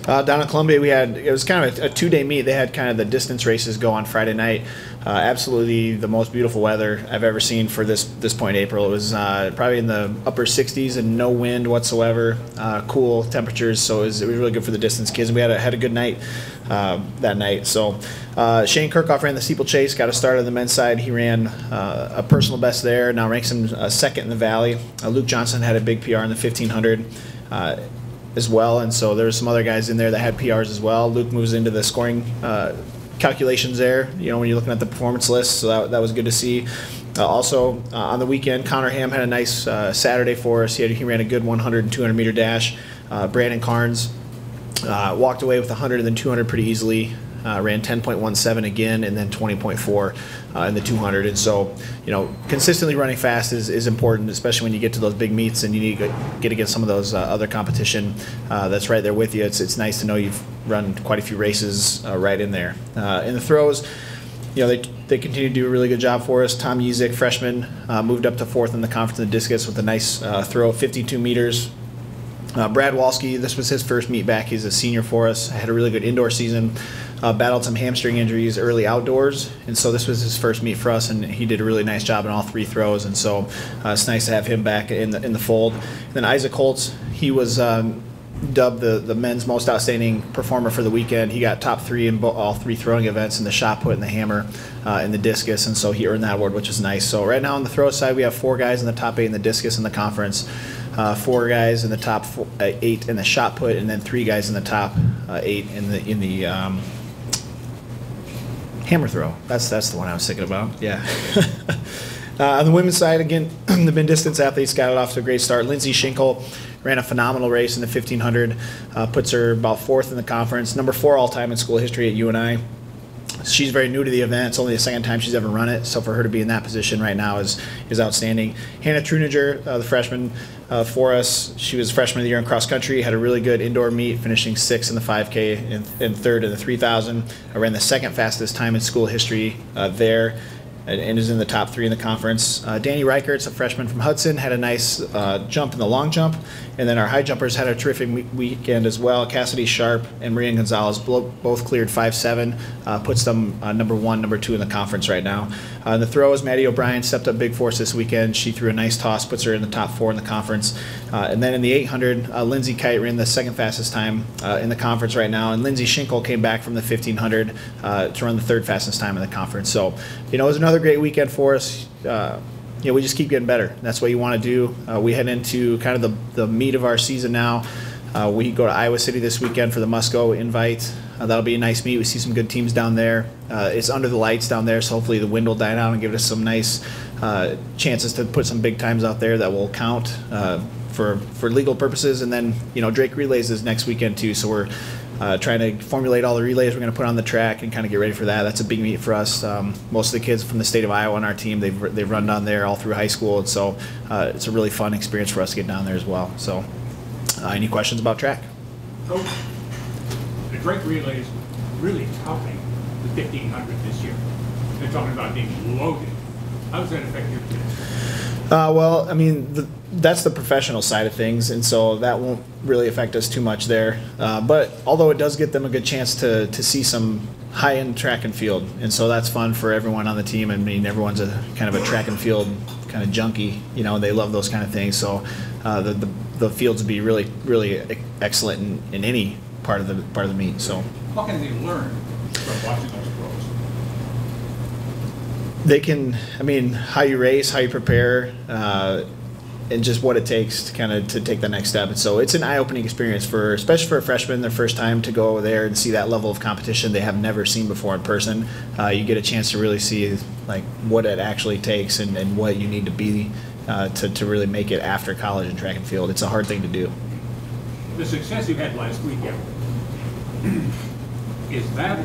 Down in Columbia, it was kind of a 2-day meet. They had kind of the distance races go on Friday night. Absolutely the most beautiful weather I've ever seen for this point in April. It was probably in the upper 60s and no wind whatsoever, cool temperatures, so it was really good for the distance kids. We had a good night that night. So Shane Kirchhoff ran the steeplechase, got a start on the men's side. He ran a personal best there, now ranks him second in the Valley. Luke Johnson had a big PR in the 1500. As well, and so there's some other guys in there that had PRs as well. Luke moves into the scoring calculations there, when you're looking at the performance list, so that was good to see. Also, on the weekend, Connor Ham had a nice Saturday for us. He ran a good 100 and 200 meter dash. Brandon Carnes walked away with 100 and then 200 pretty easily. Ran 10.17 again, and then 20.4 in the 200. And so, consistently running fast is important, especially when you get to those big meets and you need to get against some of those other competition that's right there with you. It's nice to know you've run quite a few races right in there. In the throws, they continue to do a really good job for us. Tom Yezik, freshman, moved up to 4th in the conference in the discus with a nice throw of 52 meters. Brad Walski, this was his first meet back. He's a senior for us. Had a really good indoor season. Battled some hamstring injuries early outdoors, and so this was his first meet for us, and he did a really nice job in all 3 throws, and so it's nice to have him back in the fold. And then Isaac Holtz, he was dubbed the men's most outstanding performer for the weekend. He got top 3 in all 3 throwing events, in the shot put and the hammer and the discus, and so he earned that award, which is nice. So right now on the throw side, we have 4 guys in the top 8 in the discus in the conference, 4 guys in the top 8 in the shot put, and then 3 guys in the top 8 in the hammer throw. That's the one I was thinking about. Yeah. On the women's side, again, the mid distance athletes got it off to a great start. Lindsay Schinkel ran a phenomenal race in the 1500, puts her about 4th in the conference, number 4 all time in school history at UNI. She's very new to the event. It's only the second time she's ever run it, so for her to be in that position right now is outstanding. Hannah Truniger, the freshman for us, she was freshman of the year in cross country, had a really good indoor meet, finishing 6th in the 5K and 3rd in the 3000. I ran the 2nd fastest time in school history there, and is in the top 3 in the conference. Danny Reichert's a freshman from Hudson, had a nice jump in the long jump, and then our high jumpers had a terrific weekend as well. Cassidy Sharp and Maria Gonzalez both cleared 5.7, puts them number 1, number 2 in the conference right now. In the throws, Maddie O'Brien stepped up big for us this weekend. She threw a nice toss, puts her in the top 4 in the conference. And then in the 800, Lindsay Kite ran the 2nd fastest time in the conference right now, and Lindsay Schinkel came back from the 1500 to run the 3rd fastest time in the conference. So, it was another great weekend for us. We just keep getting better. That's what you want to do. We head into kind of the meat of our season now. We go to Iowa City this weekend for the Musco invite. That'll be a nice meet. We see some good teams down there. It's under the lights down there, so hopefully the wind will die down and give us some nice chances to put some big times out there that will count for legal purposes. And then, Drake Relays is next weekend too, so we're trying to formulate all the relays we're going to put on the track and kind of get ready for that. That's a big meet for us. Most of the kids from the state of Iowa on our team, they've run down there all through high school, and so it's a really fun experience for us to get down there as well. So, any questions about track? Coach, the Drake Relay is really touting the 1500 this year. They're talking about being loaded. How does that affect your kids? Well, I mean, that's the professional side of things, and so that won't really affect us too much there. But although it does get them a good chance to see some high-end track and field, and so that's fun for everyone on the team. I mean, everyone's a kind of a track and field kind of junkie. They love those kind of things. So the fields would be really, really excellent in any part of the meet. So how can they learn from watching those pros? They can, how you race, how you prepare, and just what it takes to take the next step. And so it's an eye-opening experience especially for a freshman, their first time to go over there and see that level of competition they have never seen before in person. You get a chance to really see what it actually takes and what you need to be to really make it after college in track and field. It's a hard thing to do. The success you had last weekend, is that